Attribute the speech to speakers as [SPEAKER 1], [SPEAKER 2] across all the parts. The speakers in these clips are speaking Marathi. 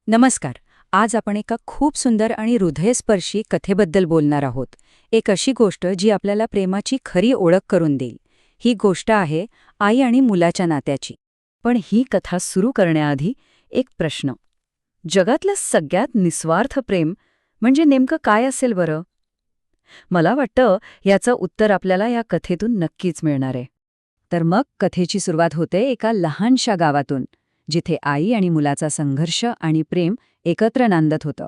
[SPEAKER 1] नमस्कार. आज आपण एका खूप सुंदर आणि हृदयस्पर्शी कथेबद्दल बोलणार आहोत. एक अशी गोष्ट जी आपल्याला प्रेमाची खरी ओळख करून देईल. ही गोष्ट आहे आई आणि मुलाच्या नात्याची. पण ही कथा सुरू करण्याआधी एक प्रश्न. जगातलं सगळ्यात निस्वार्थ प्रेम म्हणजे नेमकं काय असेल बरं? मला वाटतं याचं उत्तर आपल्याला या कथेतून नक्कीच मिळणार आहे. तर मग कथेची सुरुवात होते एका लहानशा गावातून, जिथे आई आणि मुलाचा संघर्ष आणि प्रेम एकत्र नांदत होतं.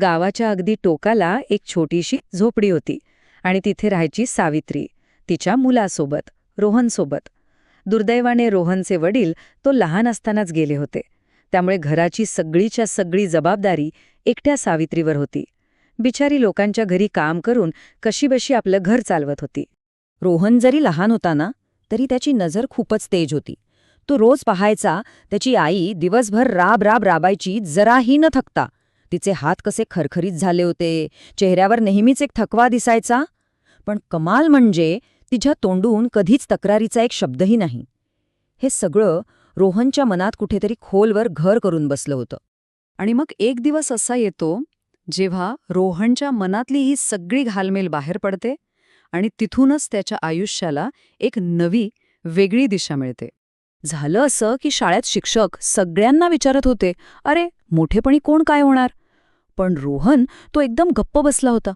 [SPEAKER 1] गावाच्या अगदी टोकाला एक छोटीशी झोपडी होती आणि तिथे राहायची सावित्री, तिच्या मुलासोबत, रोहनसोबत. दुर्दैवाने रोहनचे वडील तो लहान असतानाच गेले होते. त्यामुळे घराची सगळीच्या सगळी जबाबदारी एकट्या सावित्रीवर होती. बिचारी लोकांच्या घरी काम करून कशीबशी आपलं घर चालवत होती. रोहन जरी लहान होता ना, तरी त्याची नजर खूपच तेज होती. तो रोज पाहायचा त्याची आई दिवसभर राब राबायची, जराही न थकता. तिचे हात कसे खरखरीत झाले होते, चेहऱ्यावर नेहमीच एक थकवा दिसायचा. पण कमाल म्हणजे तिच्या तोंडून कधीच तक्रारीचा एक शब्दही नाही. हे सगळं रोहनच्या मनात कुठेतरी खोलवर घर करून बसलं होतं. आणि मग एक दिवस असा येतो जेव्हा रोहनच्या मनातली ही सगळी घालमेल बाहेर पडते आणि तिथूनच त्याच्या आयुष्याला एक नवी, वेगळी दिशा मिळते. झालं असं की शाळेत शिक्षक सगळ्यांना विचारत होते, अरे मोठेपणी कोण काय होणार? पण रोहन तो एकदम गप्प बसला होता.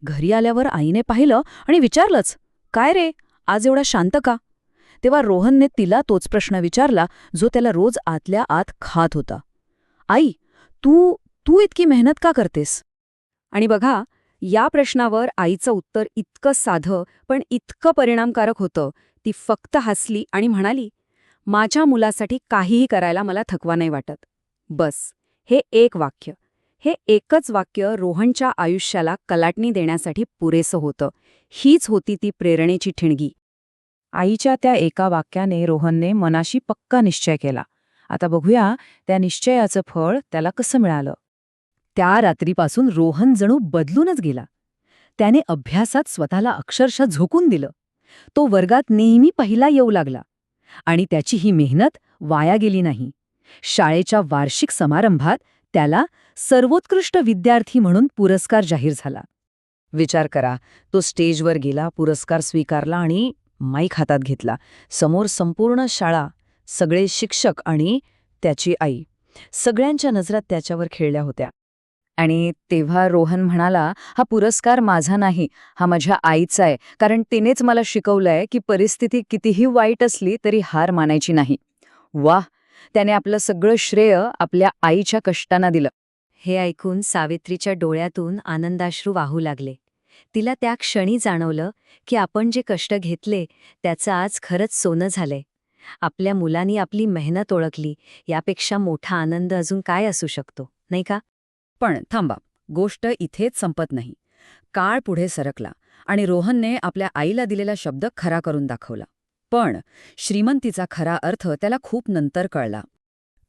[SPEAKER 1] घरी आल्यावर आईने पाहिलं आणि विचारलंच, काय रे, आज एवढा शांत का? तेव्हा रोहनने तिला तोच प्रश्न विचारला जो त्याला रोज आतल्या आत खात होता. आई, तू तू इतकी मेहनत का करतेस? आणि बघा, या प्रश्नावर आईचं उत्तर इतकं साधं पण इतकं परिणामकारक होतं. ती फक्त हसली आणि म्हणाली, माझ्या मुलासाठी काहीही करायला मला थकवा नाही वाटत. बस, हे एक वाक्य, हे एकच वाक्य रोहनच्या आयुष्याला कलाटणी देण्यासाठी पुरेसं होतं. हीच होती ती प्रेरणेची ठिणगी. आईच्या त्या एका वाक्याने रोहनने मनाशी पक्का निश्चय केला. आता बघूया त्या निश्चयाचं फळ त्याला कसं मिळालं. त्या रात्रीपासून रोहन जणू बदलूनच गेला. त्याने अभ्यासात स्वतःला अक्षरशः झोकून दिलं. तो वर्गात नेहमी पहिला येऊ लागला. आणि त्याची ही मेहनत वाया गेली नाही. शाळेच्या वार्षिक समारंभात त्याला सर्वोत्कृष्ट विद्यार्थी म्हणून पुरस्कार जाहीर झाला. विचार करा, तो स्टेजवर गेला, पुरस्कार स्वीकारला आणि माईक हातात घेतला. समोर संपूर्ण शाळा, सगळे शिक्षक आणि त्याची आई, सगळ्यांच्या नजरात त्याच्यावर खेळल्या होत्या. आणि तेव्हा रोहन म्हणाला, हा पुरस्कार माझा नाही, हा माझ्या आईचा आहे, कारण तिनेच मला शिकवलंय की परिस्थिती कितीही वाईट असली तरी हार मानायची नाही. वाह, त्याने आपलं सगळं श्रेय आपल्या आईच्या कष्टांना दिलं. हे ऐकून सावित्रीच्या डोळ्यातून आनंदाश्रू वाहू लागले. तिला त्या क्षणी जाणवलं की आपण जे कष्ट घेतले त्याचं आज खरंच सोनं झालंय. आपल्या मुलांनी आपली मेहनत ओळखली, यापेक्षा मोठा आनंद अजून काय असू शकतो, नाही का? पण थांबा, गोष्ट इथेच संपत नाही. काळ पुढे सरकला आणि रोहनने आपल्या आईला दिलेला शब्द खरा करून दाखवला. पण श्रीमंतीचा खरा अर्थ त्याला खूप नंतर कळला.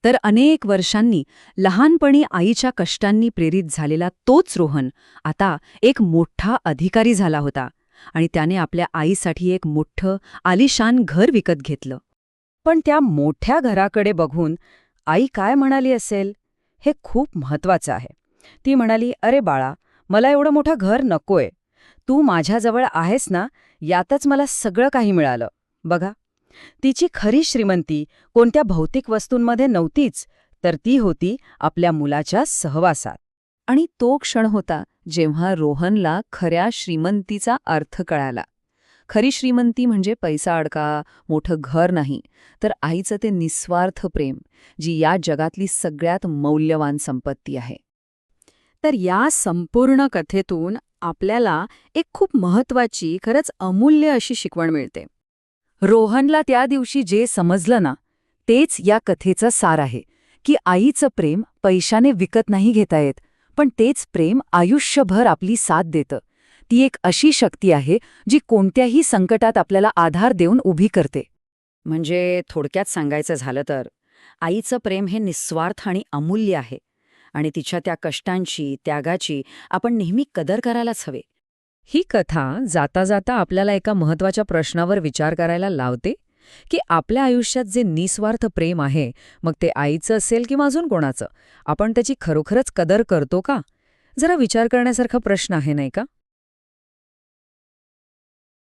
[SPEAKER 1] तर अनेक वर्षांनी लहानपणी आईच्या कष्टांनी प्रेरित झालेला तोच रोहन आता एक मोठा अधिकारी झाला होता आणि त्याने आपल्या आईसाठी एक मोठं आलिशान घर विकत घेतलं. पण त्या मोठ्या घराकडे बघून आई काय म्हणाली असेल, हे खूप महत्वाचं आहे. ती म्हणाली, अरे बाळा, मला एवढं मोठं घर नकोय. तू माझ्याजवळ आहेस ना, यातच मला सगळं काही मिळालं. बघा, तिची खरी श्रीमंती कोणत्या भौतिक वस्तूंमध्ये नव्हतीच, तर ती होती आपल्या मुलाच्या सहवासात. आणि तो क्षण होता जेव्हा रोहनला खऱ्या श्रीमंतीचा अर्थ कळाला. खरी श्रीमंती म्हणजे पैसा अडका, मोठं घर नाही, तर आईचं ते निस्वार्थ प्रेम, जी या जगातली सगळ्यात मौल्यवान संपत्ती आहे. तर या संपूर्ण कथेतून आपल्याला एक खूप महत्वाची, खरंच अमूल्य अशी शिकवण मिळते. रोहनला त्या दिवशी जे समजलं ना, तेच या कथेचं सार आहे, की आईचं प्रेम पैशाने विकत नाही घेता येत, पण तेच प्रेम आयुष्यभर आपली साथ देतं. ती एक अशी शक्ती आहे जी कोणत्याही संकटात आपल्याला आधार देऊन उभी करते. म्हणजे थोडक्यात सांगायचं झालं तर आईचं प्रेम हे निस्वार्थ आणि अमूल्य आहे आणि तिच्या त्या कष्टांची, त्यागाची आपण नेहमी कदर करायलाच हवे. ही कथा जाता जाता आपल्याला एका महत्त्वाच्या प्रश्नावर विचार करायला लावते,
[SPEAKER 2] की आपल्या आयुष्यात जे निस्वार्थ प्रेम आहे, मग ते आईचं असेल किंवा अजून कोणाचं, आपण त्याची खरोखरच कदर करतो का? जरा विचार करण्यासारखा प्रश्न आहे, नाही का?